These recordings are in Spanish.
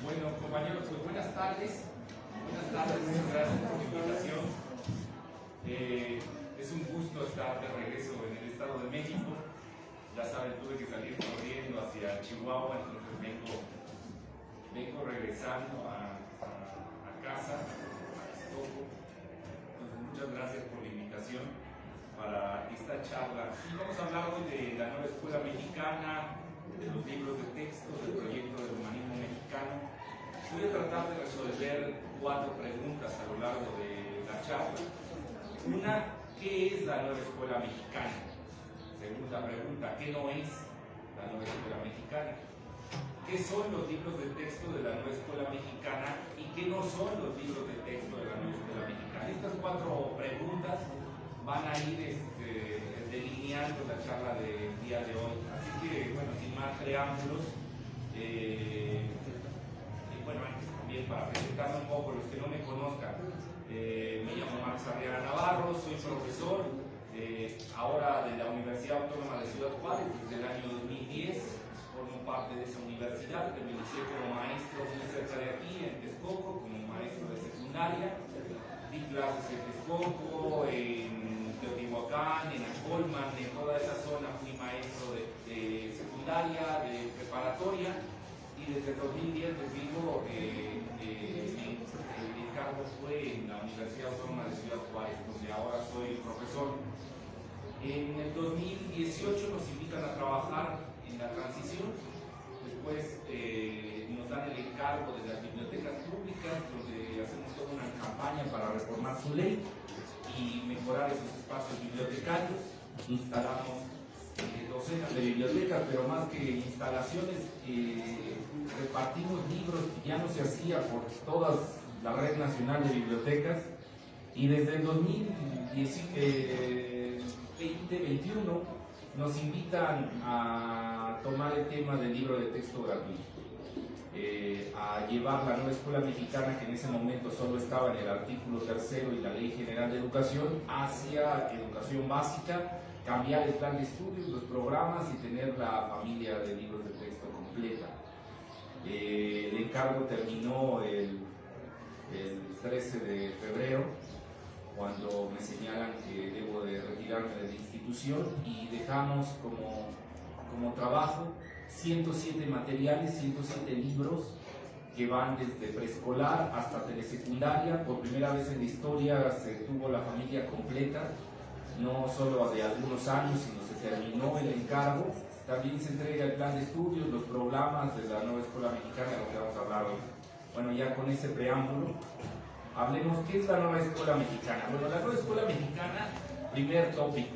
Bueno, compañeros, pues buenas tardes. Buenas tardes, muchas gracias por la invitación. Es un gusto estar de regreso en el Estado de México. Ya saben, tuve que salir corriendo hacia Chihuahua, entonces vengo regresando a casa, a Xtoco. Entonces, muchas gracias por la invitación para esta charla. Y vamos a hablar hoy de la nueva escuela mexicana, de los libros de texto, del proyecto del humanismo mexicano. Voy a tratar de resolver 4 preguntas a lo largo de la charla. Una, ¿qué es la nueva escuela mexicana? Segunda pregunta, ¿qué no es la nueva escuela mexicana? ¿Qué son los libros de texto de la nueva escuela mexicana y qué no son los libros de texto de la nueva escuela mexicana? Estas 4 preguntas van a ir delineando la charla del día de hoy. Así que, bueno, sin más preámbulos, bueno, antes también para presentarme un poco, los que no me conozcan, me llamo Max Arriaga Navarro, soy profesor ahora de la Universidad Autónoma de Ciudad Juárez desde el año 2010, formo parte de esa universidad, que me inicié como maestro muy cerca de aquí, en Texcoco, como maestro de secundaria, di clases en Texcoco, en Teotihuacán, en Acolman, en toda esa zona fui maestro de secundaria, de preparatoria. Y desde el 2010 les digo, el encargo fue en la Universidad Autónoma de Ciudad Juárez, donde ahora soy profesor. En el 2018 nos invitan a trabajar en la transición, después nos dan el encargo de las bibliotecas públicas, donde hacemos toda una campaña para reformar su ley y mejorar esos espacios bibliotecarios. Instalamos docenas de bibliotecas, pero más que instalaciones, repartimos libros que ya no se hacía por toda la red nacional de bibliotecas, y desde el 2021 nos invitan a tomar el tema del libro de texto gratuito, a llevar la nueva escuela mexicana, que en ese momento solo estaba en el artículo 3º y la Ley General de Educación, hacia educación básica, cambiar el plan de estudios, los programas y tener la familia de libros de texto completa. El encargo terminó el 13 de febrero, cuando me señalan que debo de retirarme de la institución, y dejamos como trabajo 107 materiales, 107 libros que van desde preescolar hasta telesecundaria. Por primera vez en la historia se tuvo la familia completa, no solo de algunos años, sino se terminó el encargo. También se entrega el plan de estudios, los programas de la nueva escuela mexicana, de lo que vamos a hablar hoy. Bueno, ya con ese preámbulo, hablemos qué es la nueva escuela mexicana. Bueno, la nueva escuela mexicana, primer tópico,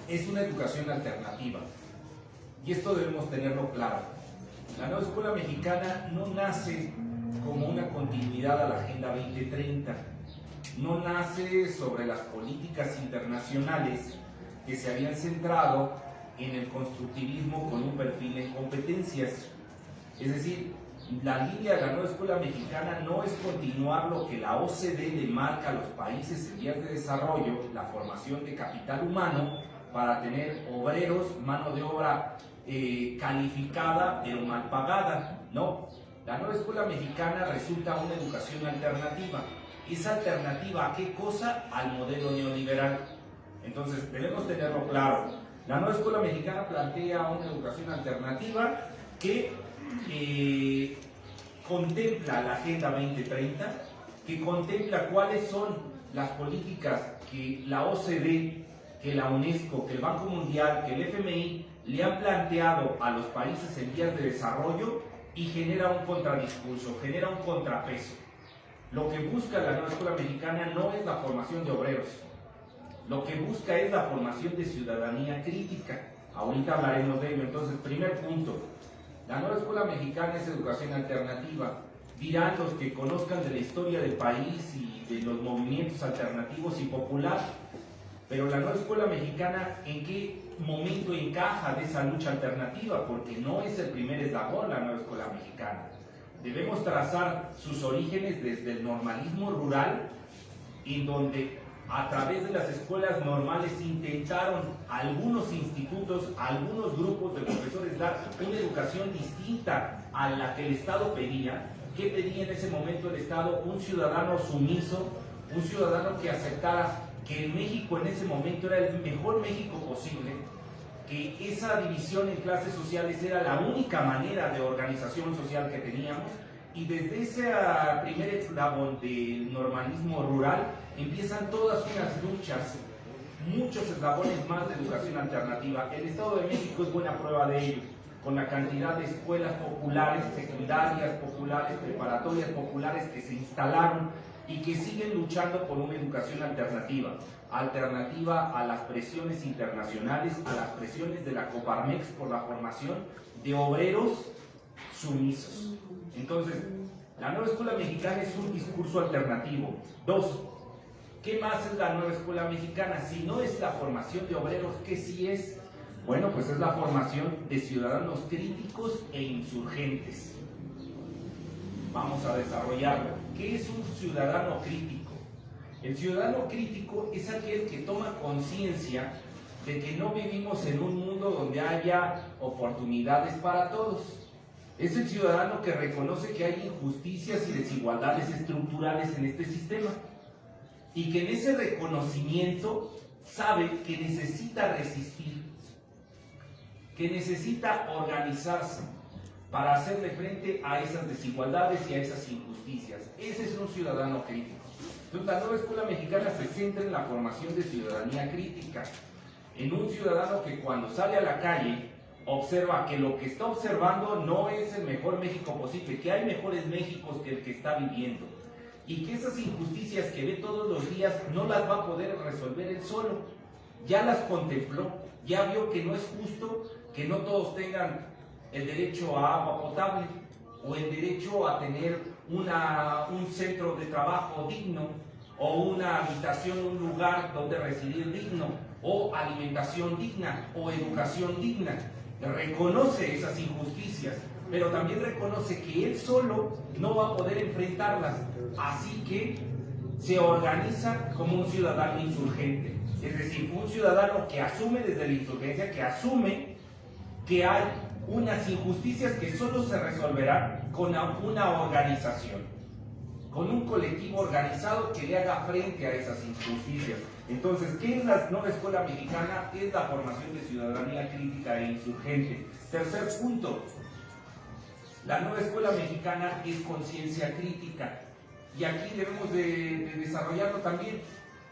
es una educación alternativa. Y esto debemos tenerlo claro. La nueva escuela mexicana no nace como una continuidad a la Agenda 2030. No nace sobre las políticas internacionales que se habían centrado en el constructivismo con un perfil en competencias. Es decir, la línea de la nueva escuela mexicana no es continuar lo que la OCDE le marca a los países en vías de desarrollo, la formación de capital humano para tener obreros, mano de obra calificada pero mal pagada. No, la nueva escuela mexicana resulta una educación alternativa. ¿Es alternativa a qué cosa? Al modelo neoliberal. Entonces debemos tenerlo claro. La nueva escuela mexicana plantea una educación alternativa que contempla la Agenda 2030, que contempla cuáles son las políticas que la OCDE, que la UNESCO, que el Banco Mundial, que el FMI le han planteado a los países en vías de desarrollo, y genera un contradiscurso, genera un contrapeso. Lo que busca la nueva escuela mexicana no es la formación de obreros, lo que busca es la formación de ciudadanía crítica. Ahorita hablaremos de ello. Entonces, primer punto, la nueva escuela mexicana es educación alternativa. Dirán los que conozcan de la historia del país y de los movimientos alternativos y popular, pero la nueva escuela mexicana, ¿en qué momento encaja de esa lucha alternativa? Porque no es el primer eslabón la nueva escuela mexicana. Debemos trazar sus orígenes desde el normalismo rural, en donde a través de las escuelas normales intentaron algunos institutos, algunos grupos de profesores dar una educación distinta a la que el Estado pedía. ¿Qué pedía en ese momento el Estado? Un ciudadano sumiso, un ciudadano que aceptara que el México en ese momento era el mejor México posible, que esa división en clases sociales era la única manera de organización social que teníamos, y desde ese primer eslabón del normalismo rural empiezan todas unas luchas, muchos eslabones más de educación alternativa. El Estado de México es buena prueba de ello, con la cantidad de escuelas populares, secundarias populares, preparatorias populares que se instalaron y que siguen luchando por una educación alternativa, alternativa a las presiones internacionales, a las presiones de la Coparmex por la formación de obreros sumisos. Entonces, la nueva escuela mexicana es un discurso alternativo. 2. ¿Qué más es la nueva escuela mexicana? Si no es la formación de obreros, ¿qué sí es? Bueno, pues es la formación de ciudadanos críticos e insurgentes. Vamos a desarrollarlo. ¿Qué es un ciudadano crítico? El ciudadano crítico es aquel que toma conciencia de que no vivimos en un mundo donde haya oportunidades para todos. Es el ciudadano que reconoce que hay injusticias y desigualdades estructurales en este sistema y que en ese reconocimiento sabe que necesita resistir, que necesita organizarse para hacerle frente a esas desigualdades y a esas injusticias. Ese es un ciudadano crítico. Entonces, la nueva escuela mexicana se centra en la formación de ciudadanía crítica, en un ciudadano que cuando sale a la calle observa que lo que está observando no es el mejor México posible, que hay mejores Méxicos que el que está viviendo, y que esas injusticias que ve todos los días no las va a poder resolver él solo. Ya las contempló, ya vio que no es justo que no todos tengan el derecho a agua potable, o el derecho a tener un centro de trabajo digno, o una habitación, un lugar donde residir digno, o alimentación digna, o educación digna. Reconoce esas injusticias, pero también reconoce que él solo no va a poder enfrentarlas, así que se organiza como un ciudadano insurgente, es decir, un ciudadano que asume desde la insurgencia, que asume que hay unas injusticias que solo se resolverán con una organización, con un colectivo organizado que le haga frente a esas injusticias. Entonces, ¿qué es la nueva escuela mexicana? Es la formación de ciudadanía crítica e insurgente. Tercer punto, la nueva escuela mexicana es conciencia crítica, y aquí debemos de desarrollarlo también.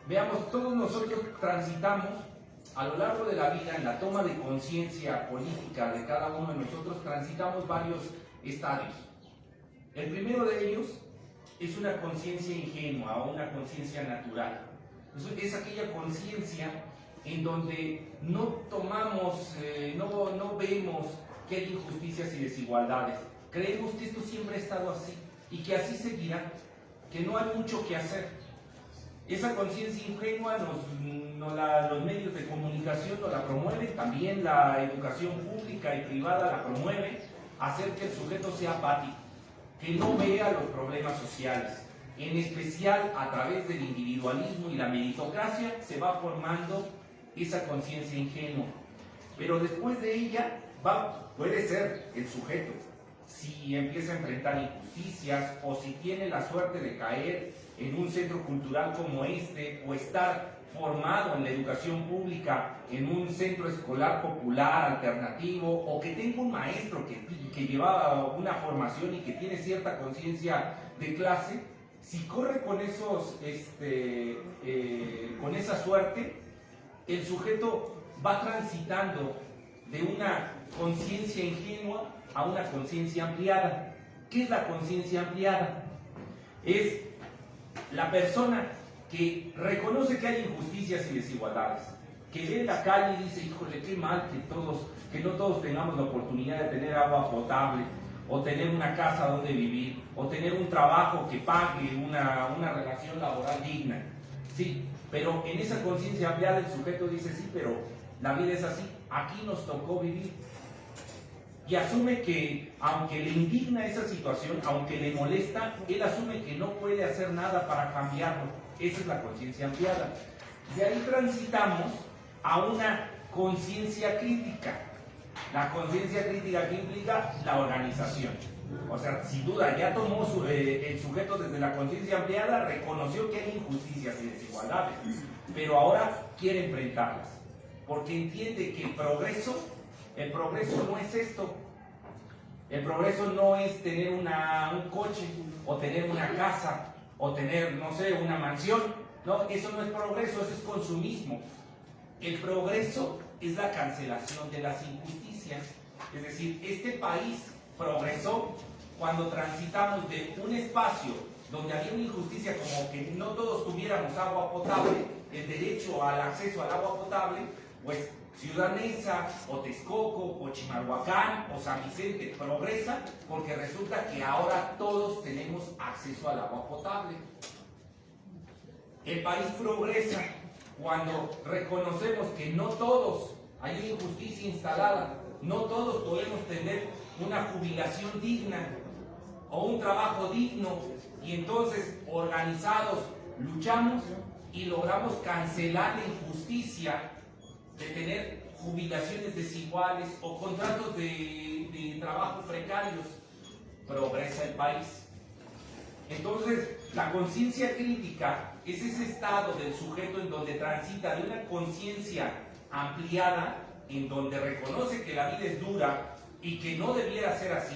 Veamos, todos nosotros transitamos a lo largo de la vida, en la toma de conciencia política de cada uno de nosotros, transitamos varios estadios. El primero de ellos es una conciencia ingenua o una conciencia natural. Es aquella conciencia en donde no tomamos, no vemos que hay injusticias y desigualdades. Creemos que esto siempre ha estado así y que así seguirá, que no hay mucho que hacer. Esa conciencia ingenua los medios de comunicación nos la promueven, también la educación pública y privada la promueve, hacer que el sujeto sea apático, que no vea los problemas sociales. En especial a través del individualismo y la meritocracia se va formando esa conciencia ingenua. Pero después de ella puede ser el sujeto, si empieza a enfrentar injusticias o si tiene la suerte de caer en un centro cultural como este, o estar formado en la educación pública en un centro escolar popular alternativo, o que tenga un maestro que lleva una formación y que tiene cierta conciencia de clase. Si corre con con esa suerte, el sujeto va transitando de una conciencia ingenua a una conciencia ampliada. ¿Qué es la conciencia ampliada? Es la persona que reconoce que hay injusticias y desigualdades, que ve en la calle y dice, híjole, qué mal que no todos tengamos la oportunidad de tener agua potable, o tener una casa donde vivir, o tener un trabajo que pague una relación laboral digna. Sí, pero en esa conciencia ampliada el sujeto dice, sí, pero la vida es así, aquí nos tocó vivir. Y asume que, aunque le indigna esa situación, aunque le molesta, él asume que no puede hacer nada para cambiarlo. Esa es la conciencia ampliada. De ahí transitamos a una conciencia crítica. La conciencia crítica que implica la organización. O sea, sin duda, ya tomó el sujeto desde la conciencia ampliada, reconoció que hay injusticias y desigualdades, pero ahora quiere enfrentarlas, porque entiende que el progreso no es esto. El progreso no es tener un coche, o tener una casa, o tener, no sé, una mansión. No, eso no es progreso, eso es consumismo. El progreso es la cancelación de las injusticias. Es decir, este país progresó cuando transitamos de un espacio donde había una injusticia como que no todos tuviéramos agua potable, el derecho al acceso al agua potable, pues Ciudad Neza, o Texcoco, o Chimalhuacán, o San Vicente progresa porque resulta que ahora todos tenemos acceso al agua potable. El país progresa cuando reconocemos que no todos, hay una injusticia instalada, no todos podemos tener una jubilación digna o un trabajo digno, y entonces organizados luchamos y logramos cancelar la injusticia de tener jubilaciones desiguales o contratos de trabajo precarios. Progresa el país. Entonces, la conciencia crítica es ese estado del sujeto en donde transita de una conciencia ampliada, en donde reconoce que la vida es dura y que no debiera ser así,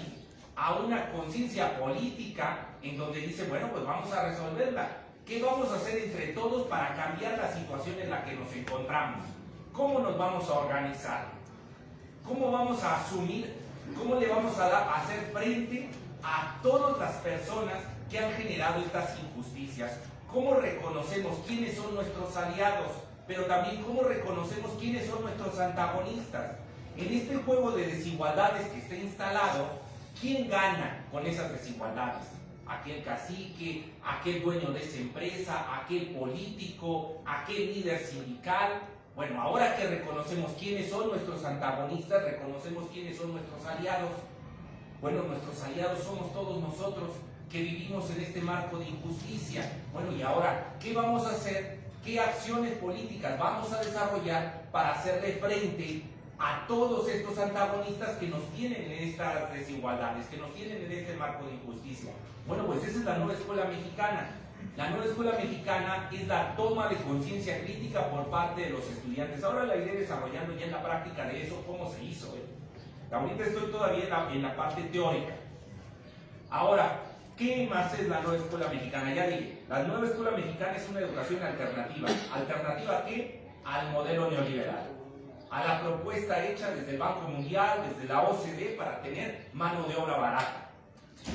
a una conciencia política en donde dice, bueno, pues vamos a resolverla. ¿Qué vamos a hacer entre todos para cambiar la situación en la que nos encontramos? ¿Cómo nos vamos a organizar? ¿Cómo vamos a asumir? ¿Cómo le vamos a hacer frente a todas las personas que han generado estas injusticias? ¿Cómo reconocemos quiénes son nuestros aliados? Pero también cómo reconocemos quiénes son nuestros antagonistas. En este juego de desigualdades que está instalado, ¿quién gana con esas desigualdades? Aquel cacique, aquel dueño de esa empresa, aquel político, aquel líder sindical. Bueno, ahora que reconocemos quiénes son nuestros antagonistas, reconocemos quiénes son nuestros aliados. Bueno, nuestros aliados somos todos nosotros que vivimos en este marco de injusticia. Bueno, y ahora, ¿qué vamos a hacer? ¿Qué acciones políticas vamos a desarrollar para hacerle frente a todos estos antagonistas que nos tienen en estas desigualdades, que nos tienen en este marco de injusticia? Bueno, pues esa es la nueva escuela mexicana. La nueva escuela mexicana es la toma de conciencia crítica por parte de los estudiantes. Ahora la iré desarrollando ya en la práctica de eso, cómo se hizo. Ahorita estoy todavía en la parte teórica. Ahora, ¿qué más es la nueva escuela mexicana? Ya dije, la nueva escuela mexicana es una educación alternativa. ¿Alternativa a qué? Al modelo neoliberal. A la propuesta hecha desde el Banco Mundial, desde la OCDE, para tener mano de obra barata.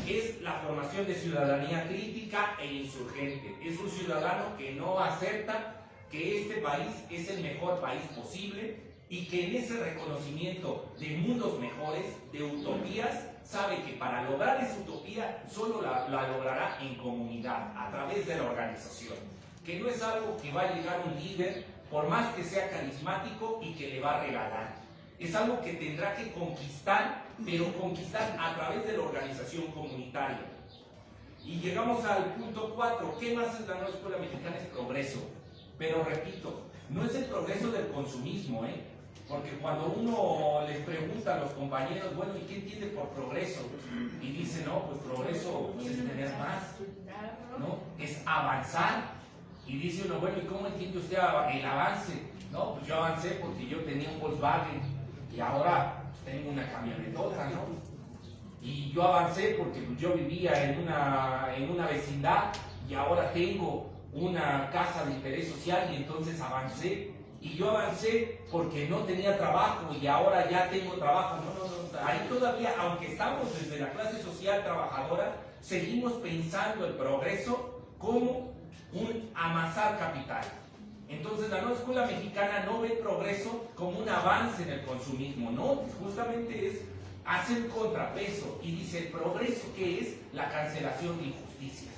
Es la formación de ciudadanía crítica e insurgente. Es un ciudadano que no acepta que este país es el mejor país posible y que en ese reconocimiento de mundos mejores, de utopías, sabe que para lograr esa utopía solo la logrará en comunidad, a través de la organización. Que no es algo que va a llegar un líder, por más que sea carismático, y que le va a regalar. Es algo que tendrá que conquistar, pero conquistar a través de la organización comunitaria. Y llegamos al punto 4. ¿Qué más es la nueva escuela mexicana? Es progreso. Pero repito, no es el progreso del consumismo, porque cuando uno les pregunta a los compañeros, bueno, ¿y qué entiende por progreso? Y dice, no, pues progreso pues, es tener más, ¿no? Es avanzar. Y dice uno, bueno, ¿y cómo entiende usted el avance? No, pues yo avancé porque yo tenía un Volkswagen y ahora tengo una camionetota, ¿no? Y yo avancé porque pues, yo vivía en una vecindad y ahora tengo una casa de interés social y entonces avancé. Y yo avancé porque no tenía trabajo y ahora ya tengo trabajo. No. Ahí todavía, aunque estamos desde la clase social trabajadora, seguimos pensando el progreso como un amasar capital. Entonces la nueva escuela mexicana no ve el progreso como un avance en el consumismo, no, justamente es hacer contrapeso y dice el progreso que es la cancelación de injusticias.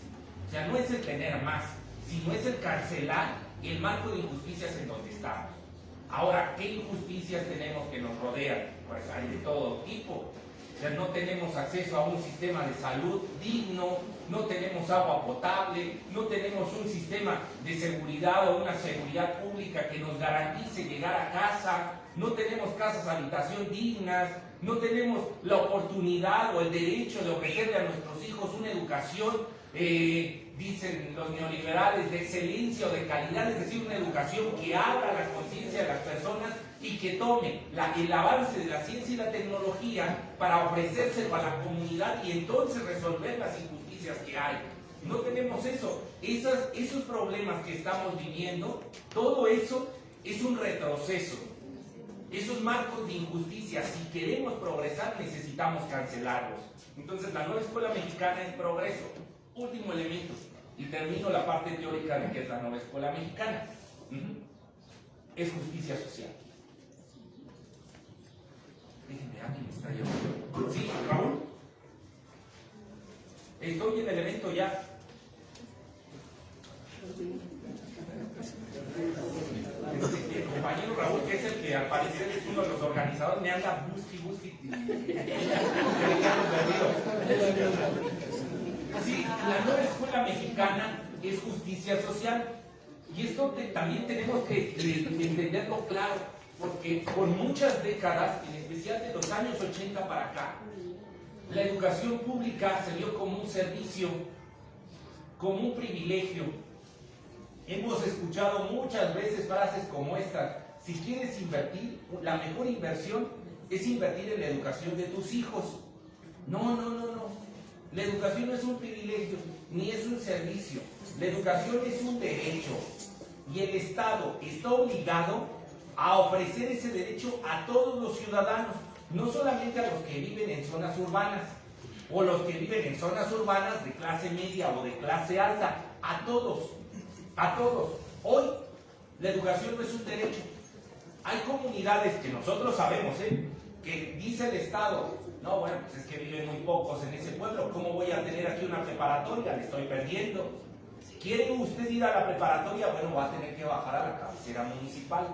O sea, no es el tener más, sino es el cancelar el marco de injusticias en donde estamos. Ahora, ¿qué injusticias tenemos que nos rodean? Pues hay de todo tipo. O sea, no tenemos acceso a un sistema de salud digno, no tenemos agua potable, no tenemos un sistema de seguridad o una seguridad pública que nos garantice llegar a casa, no tenemos casas habitación dignas, no tenemos la oportunidad o el derecho de ofrecerle a nuestros hijos una educación, dicen los neoliberales, de excelencia o de calidad, es decir, una educación que abra la conciencia de las personas y que tome el avance de la ciencia y la tecnología para ofrecérselo a la comunidad y entonces resolver las injusticias que hay. No tenemos eso. Esos problemas que estamos viviendo, todo eso es un retroceso. Esos marcos de injusticia, si queremos progresar, necesitamos cancelarlos. Entonces, la nueva escuela mexicana es progreso. Último elemento, y termino la parte teórica de qué es la nueva escuela mexicana. Es justicia social. Déjenme, alguien me está llamando. Sí, Raúl. Estoy en el evento ya. El compañero Raúl, que es el que al parecer es uno de los organizadores, me anda busqui. Sí, la nueva escuela mexicana es justicia social. Y esto también tenemos que entenderlo claro, porque por muchas décadas, en especial de los años 80 para acá, la educación pública se vio como un servicio, como un privilegio. Hemos escuchado muchas veces frases como estas: si quieres invertir, la mejor inversión es invertir en la educación de tus hijos. No. La educación no es un privilegio, ni es un servicio. La educación es un derecho. Y el Estado está obligado a ofrecer ese derecho a todos los ciudadanos, no solamente a los que viven en zonas urbanas, o los que viven en zonas urbanas de clase media o de clase alta, a todos. A todos. Hoy la educación no es un derecho. Hay comunidades que nosotros sabemos, que dice el Estado: no, bueno, pues es que viven muy pocos en ese pueblo, ¿cómo voy a tener aquí una preparatoria? Le estoy perdiendo. Si quiere usted ir a la preparatoria, bueno, va a tener que bajar a la cabecera municipal.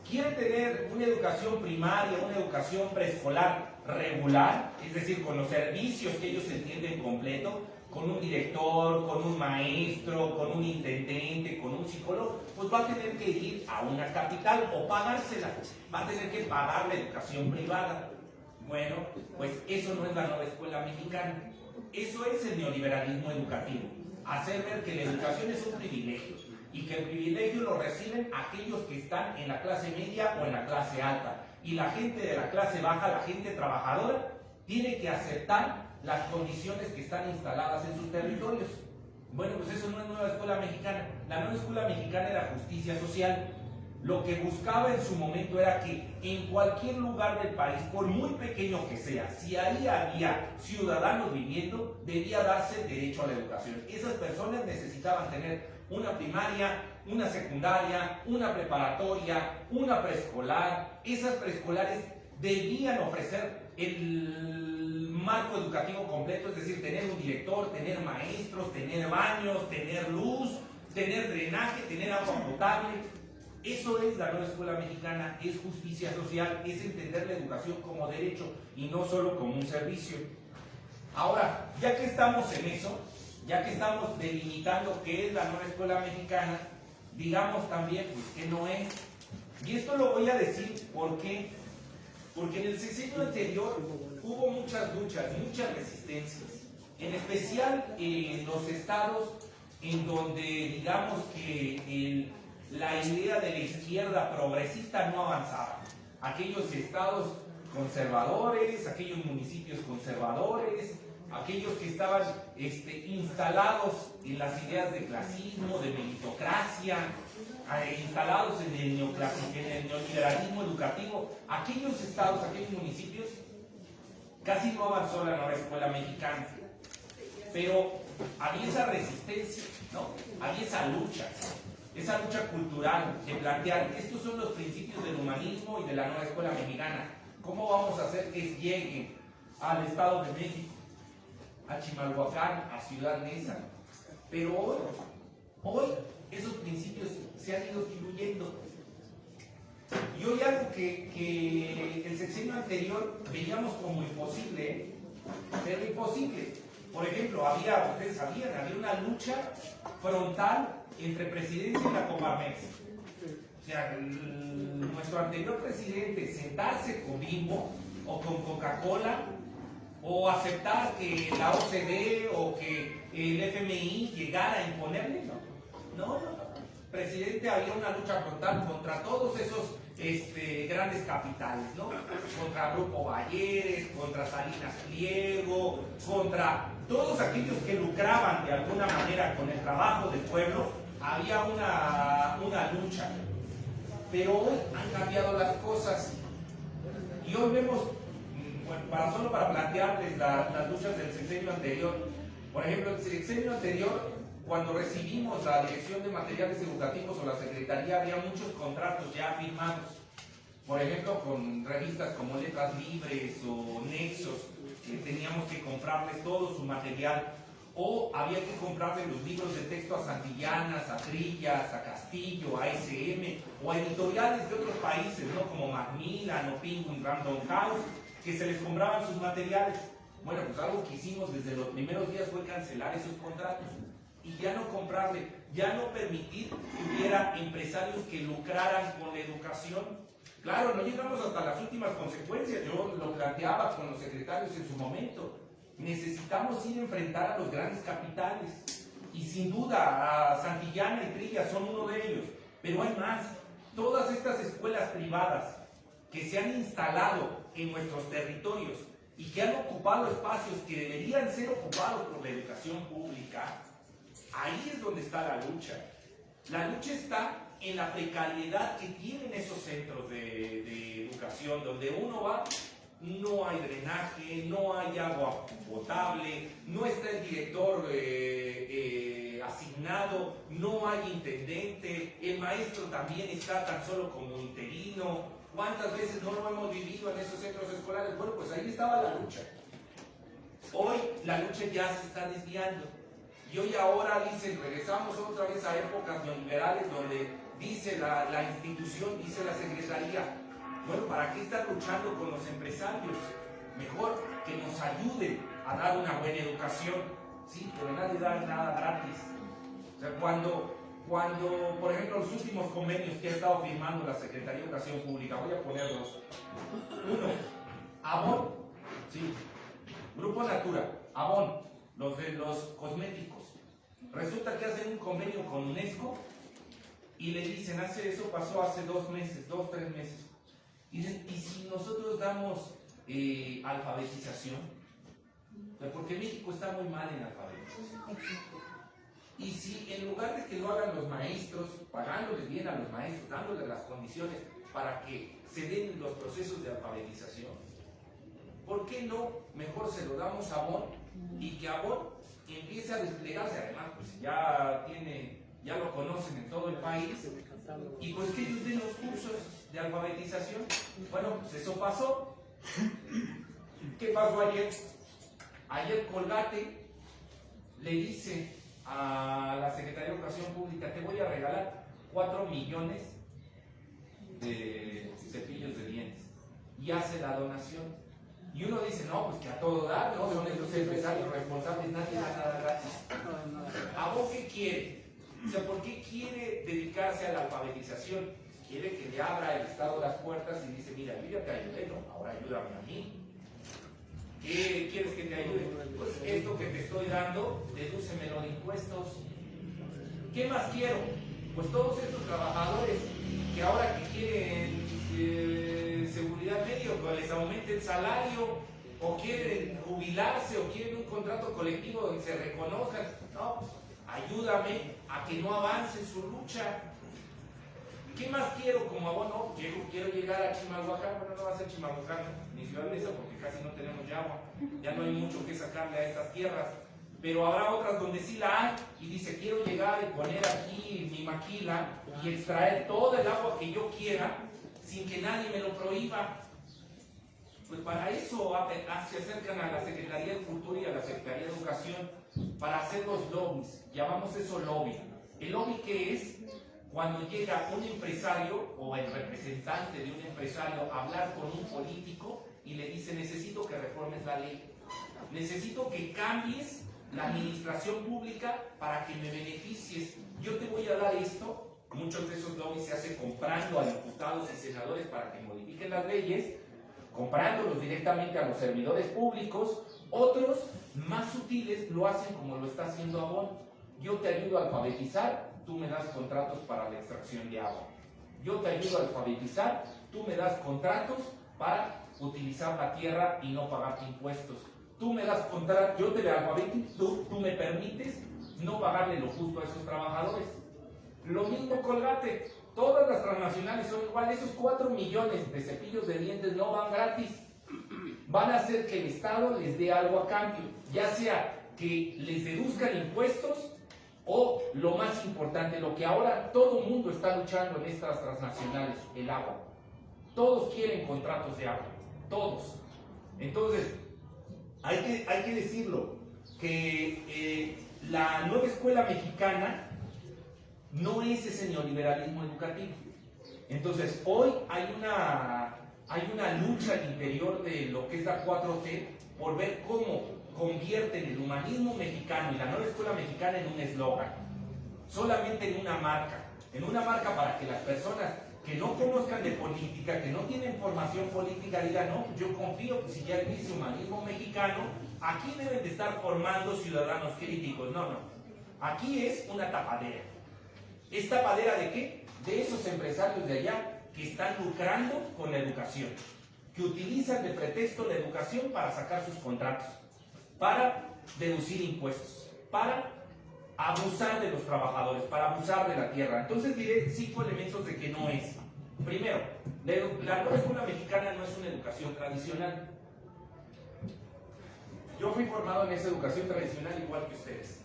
¿Quiere tener una educación primaria, una educación preescolar regular? Es decir, con los servicios que ellos entienden completo, con un director, con un maestro, con un intendente, con un psicólogo, pues va a tener que ir a una capital o pagársela. Va a tener que pagar la educación privada. Bueno, pues eso no es la nueva escuela mexicana. Eso es el neoliberalismo educativo. Hacer ver que la educación es un privilegio y que el privilegio lo reciben aquellos que están en la clase media o en la clase alta. Y la gente de la clase baja, la gente trabajadora, tiene que aceptar las condiciones que están instaladas en sus territorios. Bueno, pues eso no es nueva escuela mexicana. La nueva escuela mexicana era justicia social. Lo que buscaba en su momento era que en cualquier lugar del país, por muy pequeño que sea, si ahí había ciudadanos viviendo, debía darse el derecho a la educación. Esas personas necesitaban tener una primaria, una secundaria, una preparatoria, una preescolar. Esas preescolares debían ofrecer el marco educativo completo, es decir, tener un director, tener maestros, tener baños, tener luz, tener drenaje, tener agua potable. Eso es la nueva escuela mexicana, es justicia social, es entender la educación como derecho y no solo como un servicio. Ahora, ya que estamos en eso, ya que estamos delimitando qué es la nueva escuela mexicana, digamos también pues qué no es. Y esto lo voy a decir ¿por qué? Porque en el sexenio anterior hubo muchas luchas, muchas resistencias, en especial en los estados en donde digamos que la idea de la izquierda progresista no avanzaba. Aquellos estados conservadores, aquellos municipios conservadores, aquellos que estaban instalados en las ideas de clasismo, de meritocracia, instalados en el neoliberalismo educativo, aquellos estados, aquellos municipios, casi no avanzó la nueva escuela mexicana. Pero había esa resistencia, ¿no? Había esa lucha cultural de plantear: estos son los principios del humanismo y de la nueva escuela mexicana. ¿Cómo vamos a hacer que lleguen al Estado de México, a Chimalhuacán, a Ciudad Neza? Pero hoy esos principios se han ido diluyendo. Y hoy algo que el sexenio anterior veíamos como imposible, pero imposible. Por ejemplo, ustedes sabían, había una lucha frontal entre presidencia y la Coparmex. O sea, nuestro anterior presidente sentarse con Bimbo o con Coca-Cola o aceptar que la OCDE o que el FMI llegara a imponerle, no. Presidente, había una lucha frontal contra todos esos grandes capitales, ¿no? Contra Grupo Bayeres, contra Salinas Pliego, contra todos aquellos que lucraban de alguna manera con el trabajo del pueblo. Había una lucha. Pero hoy han cambiado las cosas y hoy vemos, bueno, solo para plantearles las luchas del sexenio anterior. Por ejemplo, el sexenio anterior, cuando recibimos la Dirección de Materiales Educativos o la Secretaría, había muchos contratos ya firmados. Por ejemplo, con revistas como Letras Libres o Nexos, que teníamos que comprarles todo su material. O había que comprarle los libros de texto a Santillanas, a Trillas, a Castillo, a SM, o a editoriales de otros países, ¿no? Como Macmillan o Penguin Random House, que se les compraban sus materiales. Bueno, pues algo que hicimos desde los primeros días fue cancelar esos contratos y ya no comprarle, ya no permitir que hubiera empresarios que lucraran con la educación. Claro, no llegamos hasta las últimas consecuencias, yo lo planteaba con los secretarios en su momento. Necesitamos ir a enfrentar a los grandes capitales y sin duda a Santillana y Trilla son uno de ellos, pero hay más. Todas estas escuelas privadas que se han instalado en nuestros territorios y que han ocupado espacios que deberían ser ocupados por la educación pública, ahí es donde está la lucha. La lucha está en la precariedad que tienen esos centros de educación, donde uno va. No hay drenaje, no hay agua potable, no está el director asignado, no hay intendente, el maestro también está tan solo como interino. ¿Cuántas veces no lo hemos vivido en esos centros escolares? Bueno, pues ahí estaba la lucha. Hoy la lucha ya se está desviando. Y hoy ahora dicen, regresamos otra vez a épocas neoliberales donde dice la institución, dice la secretaría, bueno, ¿para qué estar luchando con los empresarios? Mejor que nos ayuden a dar una buena educación. Sí, pero nadie da nada gratis. O sea, cuando, por ejemplo, los últimos convenios que ha estado firmando la Secretaría de Educación Pública, voy a poner dos. Uno, Avon, sí, Grupo Natura, Avon, los de los cosméticos. Resulta que hacen un convenio con UNESCO y le dicen, eso pasó hace 2 meses, 3 meses. Y dicen, ¿y si nosotros damos alfabetización? Porque México está muy mal en alfabetización. Y si en lugar de que lo hagan los maestros, pagándoles bien a los maestros, dándoles las condiciones para que se den los procesos de alfabetización, ¿por qué no mejor se lo damos a Avon y que Avon empiece a desplegarse? Además, pues ya lo conocen en todo el país, y pues que ellos den los cursos de alfabetización. Bueno, pues eso pasó. ¿Qué pasó ayer? Ayer Colgate le dice a la Secretaría de Educación Pública, te voy a regalar 4 millones de cepillos de dientes, y hace la donación. Y uno dice, no, pues que a todo dar, no son estos empresarios responsables, nadie da nada gratis. ¿A vos qué quiere? O sea, ¿por qué quiere dedicarse a la alfabetización? Quiere que le abra el Estado las puertas y dice, mira, yo ya te ayudé, no, ahora ayúdame a mí. ¿Qué quieres que te ayude? Pues esto que te estoy dando, dedúcemelo de impuestos. ¿Qué más quiero? Pues todos estos trabajadores que ahora que quieren seguridad médica, les aumente el salario, o quieren jubilarse, o quieren un contrato colectivo donde se reconozcan. No, pues ayúdame a que no avance su lucha. ¿Qué más quiero como abono? Quiero llegar a Chimalhuacán. Bueno, no va a ser Chimalhuacán ni Ciudad Mesa porque casi no tenemos ya agua. Ya no hay mucho que sacarle a estas tierras. Pero habrá otras donde sí la hay. Y dice, quiero llegar y poner aquí mi maquila y extraer todo el agua que yo quiera sin que nadie me lo prohíba. Pues para eso se acercan a la Secretaría de Cultura y a la Secretaría de Educación para hacer los lobbies. Llamamos eso lobby. ¿El lobby qué es? cuando llega un empresario o el representante de un empresario a hablar con un político y le dice: necesito que reformes la ley, necesito que cambies la administración pública para que me beneficies, yo te voy a dar esto. Muchos de esos lobbies se hacen comprando a diputados y senadores para que modifiquen las leyes, comprándolos directamente a los servidores públicos. Otros, más sutiles, lo hacen como lo está haciendo Avon: yo te ayudo a alfabetizar, tú me das contratos para la extracción de agua. Yo te ayudo a alfabetizar, tú me das contratos para utilizar la tierra y no pagarte impuestos. Tú me das contratos, yo te alfabetizo, tú me permites no pagarle lo justo a esos trabajadores. Lo mismo Colgate, todas las transnacionales son iguales. Esos 4 millones de cepillos de dientes no van gratis, van a hacer que el Estado les dé algo a cambio, ya sea que les deduzcan impuestos o, lo más importante, lo que ahora todo el mundo está luchando en estas transnacionales: el agua. Todos quieren contratos de agua, todos. Entonces, hay que decirlo, que la nueva escuela mexicana no es ese neoliberalismo educativo. Entonces, hoy hay una lucha al interior de lo que es la 4T por ver cómo convierten el humanismo mexicano y la nueva escuela mexicana en un eslogan, solamente en una marca para que las personas que no conozcan de política, que no tienen formación política, digan: no, yo confío que si ya dice humanismo mexicano, aquí deben de estar formando ciudadanos críticos. No, aquí es una tapadera. ¿Es tapadera de qué? De esos empresarios de allá que están lucrando con la educación, que utilizan de pretexto la educación para sacar sus contratos, para deducir impuestos, para abusar de los trabajadores, para abusar de la tierra. Entonces diré 5 elementos de que no es. Primero, la nueva escuela mexicana no es una educación tradicional. Yo fui formado en esa educación tradicional igual que ustedes.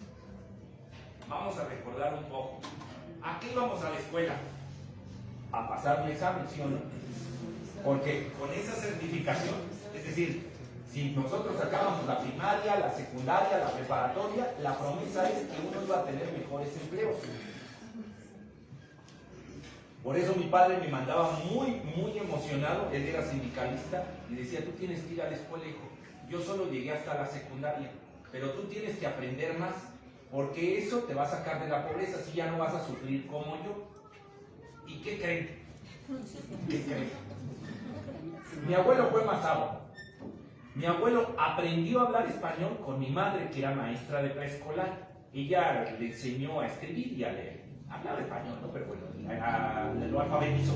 Vamos a recordar un poco. ¿A qué íbamos a la escuela? A pasar un examen, ¿sí o no? Porque con esa certificación, es decir, si nosotros sacábamos la primaria, la secundaria, la preparatoria, la promesa es que uno iba a tener mejores empleos. Por eso mi padre me mandaba muy emocionado. Él era sindicalista y decía: tú tienes que ir a la escuela, hijo. Yo solo llegué hasta la secundaria, pero tú tienes que aprender más, porque eso te va a sacar de la pobreza, así ya no vas a sufrir como yo. ¿Y qué creen? ¿Qué creen? Mi abuelo fue más agua. Mi abuelo aprendió a hablar español con mi madre, que era maestra de preescolar. Ella le enseñó a escribir y a leer. Hablaba español, ¿no? Pero bueno, lo alfabetizó.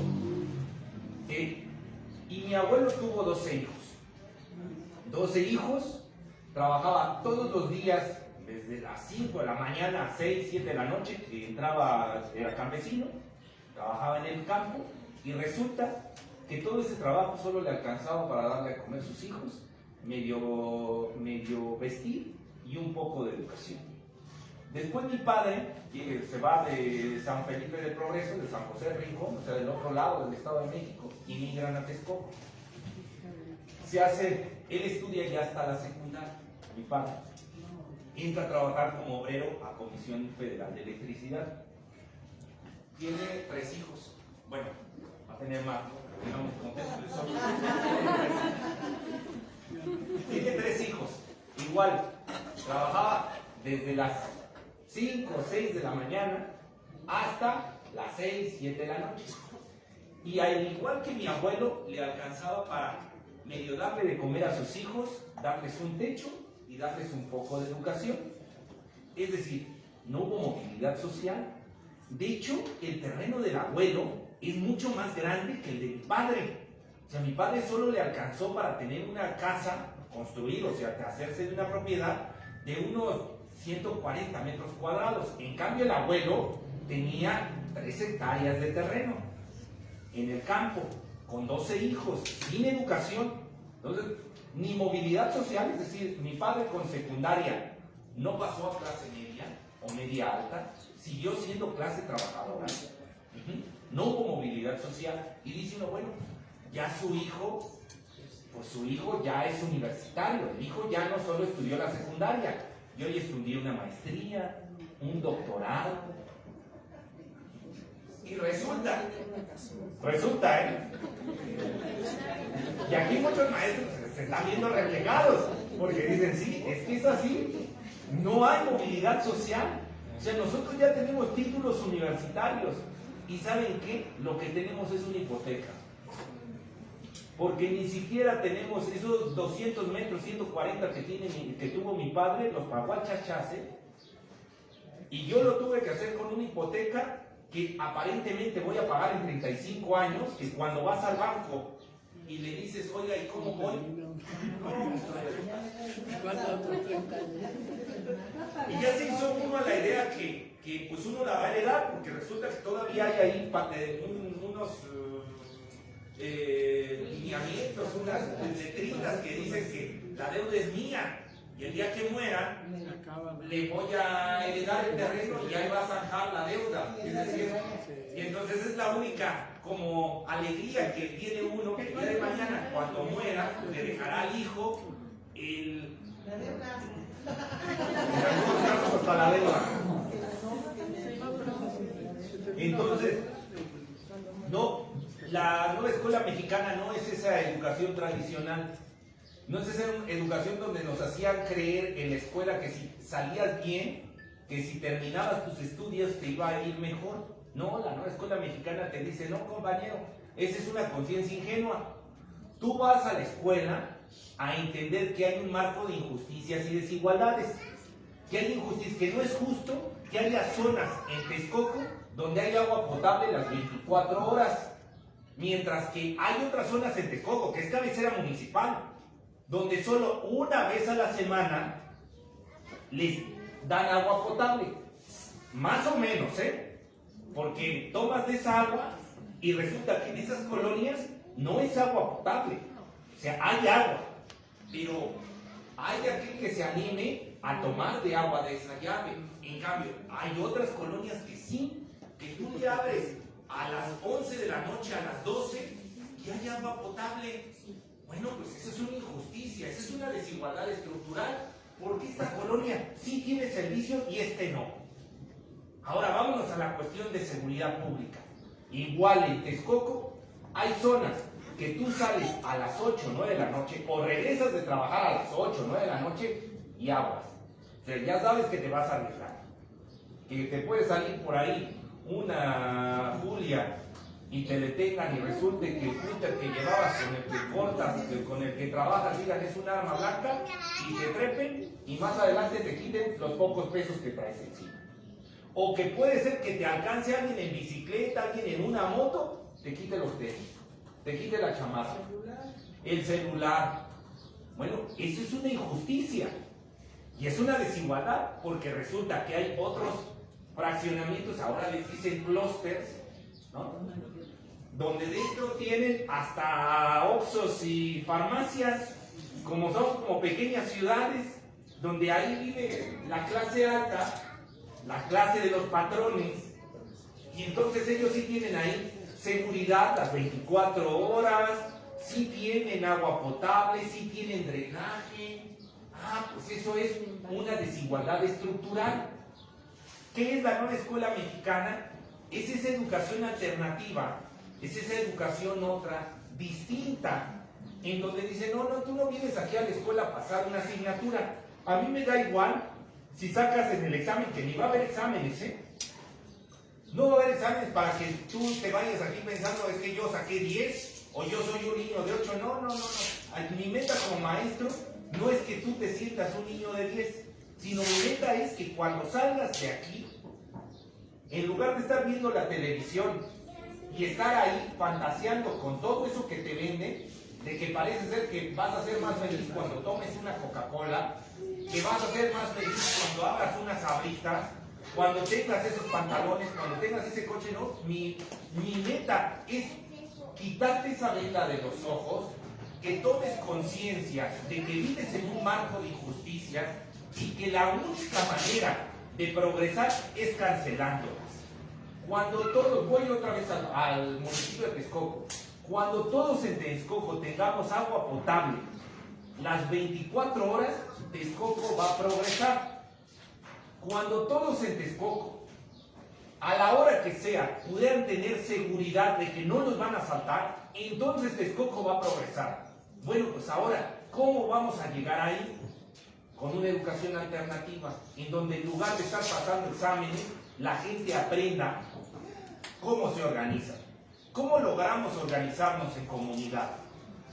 Y mi abuelo tuvo 12 hijos. 12 hijos, trabajaba todos los días, desde las 5 de la mañana a 6, 7 de la noche, que entraba, era campesino, trabajaba en el campo, y resulta que todo ese trabajo solo le alcanzaba para darle a comer a sus hijos, medio vestir y un poco de educación. Después mi padre se va de San Felipe del Progreso, de San José de Rincón, o sea, del otro lado del Estado de México, y migran a Texcoco. Él estudia ya hasta la secundaria, mi padre. Entra a trabajar como obrero a Comisión Federal de Electricidad. Tiene 3 hijos. Bueno, va a tener más, digamos, contentos. Tiene 3 hijos. Igual, trabajaba desde las 5 o 6 de la mañana hasta las 6, 7 de la noche. Y al igual que mi abuelo, le alcanzaba para medio darle de comer a sus hijos, darles un techo y darles un poco de educación. Es decir, no hubo movilidad social. De hecho, el terreno del abuelo es mucho más grande que el de mi padre. O sea, mi padre solo le alcanzó para tener una casa, construir, o sea, hacerse de una propiedad de unos 140 metros cuadrados. En cambio, el abuelo tenía 3 hectáreas de terreno en el campo, con 12 hijos, sin educación. Entonces, ni movilidad social, es decir, mi padre con secundaria no pasó a clase media o media alta, siguió siendo clase trabajadora. No hubo movilidad social. Y dice uno: bueno, ya su hijo, pues su hijo ya es universitario, el hijo ya no solo estudió la secundaria, yo ya estudié una maestría, un doctorado. Y resulta, y aquí muchos maestros se están viendo reflejados, porque dicen, sí, es que es así, no hay movilidad social. O sea, nosotros ya tenemos títulos universitarios, y ¿saben qué? Lo que tenemos es una hipoteca. Porque ni siquiera tenemos esos 200 metros, 140 que tuvo mi padre, los pagó al chachace, y yo lo tuve que hacer con una hipoteca que aparentemente voy a pagar en 35 años, que cuando vas al banco y le dices, oiga, ¿y cómo voy? Y ya se hizo uno a la idea que pues uno la va a heredar, porque resulta que todavía hay ahí unos lineamientos, unas letritas que dicen que la deuda es mía, y el día que muera le voy a heredar el terreno y ahí va a zanjar la deuda. Es decir, y entonces es la única como alegría que tiene uno, que el día de mañana cuando muera le dejará al hijo la deuda. En algunos casos hasta la deuda. Entonces, no, la nueva escuela mexicana no es esa educación tradicional. No es esa educación donde nos hacían creer en la escuela que si salías bien, que si terminabas tus estudios te iba a ir mejor. No, la nueva escuela mexicana te dice, no, compañero, esa es una conciencia ingenua. Tú vas a la escuela a entender que hay un marco de injusticias y desigualdades. Que hay injusticias, que no es justo que haya zonas en Texcoco donde hay agua potable las 24 horas. Mientras que hay otras zonas en Texcoco, que es cabecera municipal, donde solo una vez a la semana les dan agua potable. Más o menos, porque tomas de esa agua y resulta que en esas colonias no es agua potable. O sea, hay agua, pero hay aquel que se anime a tomar de agua de esa llave. En cambio, hay otras colonias que sí, que tú le abres a las 11 de la noche, a las 12, y hay agua potable. Bueno, pues eso es una injusticia, esa es una desigualdad estructural, porque esta colonia sí tiene servicio y este no. Ahora vámonos a la cuestión de seguridad pública. Igual en Texcoco hay zonas que tú sales a las 8 o 9 de la noche o regresas de trabajar a las 8 o 9 de la noche y aguas. O sea, ya sabes que te vas a arriesgar, que te puede salir por ahí una Julia y te detengan y resulte que el cúter que llevabas, con el que cortas, con el que trabajas, digan es un arma blanca y te trepen y más adelante te quiten los pocos pesos que traes encima. O que puede ser que te alcance alguien en bicicleta, alguien en una moto, te quite los tenis, te quite la chamarra, el celular. Bueno, eso es una injusticia y es una desigualdad, porque resulta que hay otros fraccionamientos, ahora les dicen clústeres, ¿no? Donde dentro tienen hasta oxxos y farmacias, como son como pequeñas ciudades, donde ahí vive la clase alta, la clase de los patrones, y entonces ellos sí tienen ahí seguridad las 24 horas, sí tienen agua potable, sí tienen drenaje. Pues eso es una desigualdad estructural. ¿Qué es la nueva escuela mexicana? Es esa educación alternativa, es esa educación otra, distinta, en donde dice, no, tú no vienes aquí a la escuela a pasar una asignatura. A mí me da igual si sacas en el examen, que ni va a haber exámenes, No va a haber exámenes para que tú te vayas aquí pensando, es que yo saqué 10, o yo soy un niño de 8. No. Mi meta como maestro no es que tú te sientas un niño de 10, sino mi meta es que cuando salgas de aquí, en lugar de estar viendo la televisión y estar ahí fantaseando con todo eso que te venden, de que parece ser que vas a ser más feliz cuando tomes una Coca-Cola, que vas a ser más feliz cuando hagas unas sabritas, cuando tengas esos pantalones, cuando tengas ese coche, no. Mi meta es quitarte esa venda de los ojos, que tomes conciencia de que vives en un marco de injusticias y que la única manera de progresar es cancelándolas. Cuando todos, voy otra vez al municipio de Texcoco, cuando todos en Texcoco tengamos agua potable las 24 horas, Texcoco va a progresar. Cuando todos en Texcoco a la hora que sea, puedan tener seguridad de que no los van a asaltar, entonces Texcoco va a progresar. Bueno, pues ahora, ¿cómo vamos a llegar ahí? Con una educación alternativa, en donde en lugar de estar pasando exámenes, la gente aprenda cómo se organiza, cómo logramos organizarnos en comunidad,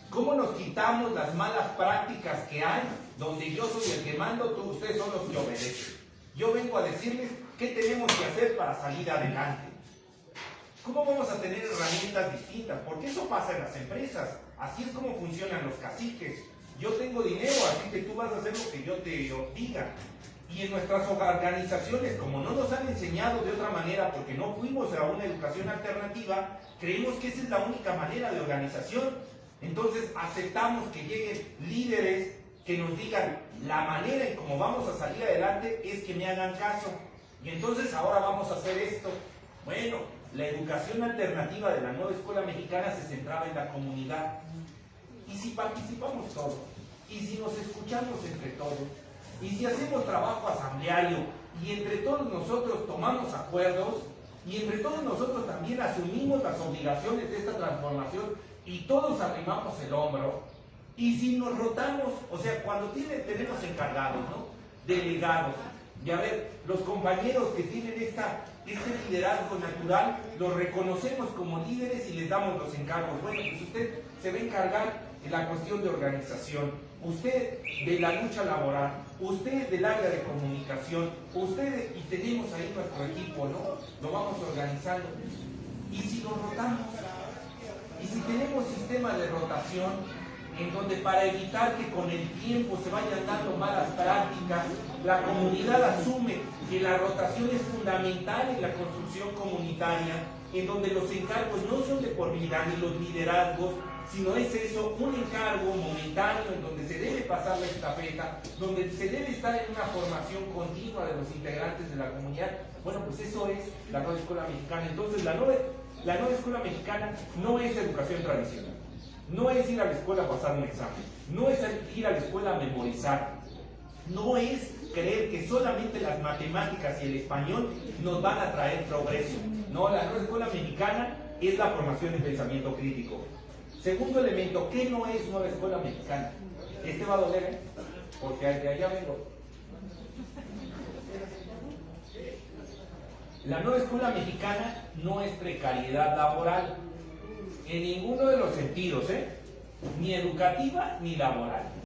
cómo nos quitamos las malas prácticas que hay, donde yo soy el que mando, ustedes son los que obedecen. Yo vengo a decirles qué tenemos que hacer para salir adelante. ¿Cómo vamos a tener herramientas distintas? Porque eso pasa en las empresas. Así es como funcionan los caciques. Yo tengo dinero, así que tú vas a hacer lo que yo te diga. Y en nuestras organizaciones, como no nos han enseñado de otra manera, porque no fuimos a una educación alternativa, creemos que esa es la única manera de organización. Entonces aceptamos que lleguen líderes que nos digan la manera en cómo vamos a salir adelante es que me hagan caso. Y entonces ahora vamos a hacer esto. Bueno, la educación alternativa de la nueva escuela mexicana se centraba en la comunidad. Y si participamos todos, y si nos escuchamos entre todos, y si hacemos trabajo asambleario, y entre todos nosotros tomamos acuerdos, y entre todos nosotros también asumimos las obligaciones de esta transformación, y todos arrimamos el hombro, y si nos rotamos, o sea, cuando tenemos encargados, ¿no? Delegados, y a ver, los compañeros que tienen este liderazgo natural, los reconocemos como líderes y les damos los encargos. Bueno, pues usted se va a encargar de la cuestión de organización, usted de la lucha laboral, usted del área de comunicación, y tenemos ahí nuestro equipo, ¿no? Lo vamos organizando. Y si nos rotamos, y si tenemos sistema de rotación, en donde para evitar que con el tiempo se vayan dando malas prácticas, la comunidad asume que la rotación es fundamental en la construcción comunitaria, en donde los encargos no son de por vida ni los liderazgos, sino es eso, un encargo momentáneo en donde se debe pasar la estafeta, donde se debe estar en una formación continua de los integrantes de la comunidad. Bueno, pues eso es la nueva escuela mexicana. Entonces la nueva escuela mexicana no es educación tradicional. No es ir a la escuela a pasar un examen, no es ir a la escuela a memorizar, no es creer que solamente las matemáticas y el español nos van a traer progreso. No, la nueva escuela mexicana es la formación de pensamiento crítico. Segundo elemento, ¿qué no es nueva escuela mexicana? Este va a doler, ¿eh? Porque de allá vengo. La nueva escuela mexicana no es precariedad laboral. En ninguno de los sentidos, ni educativa ni laboral.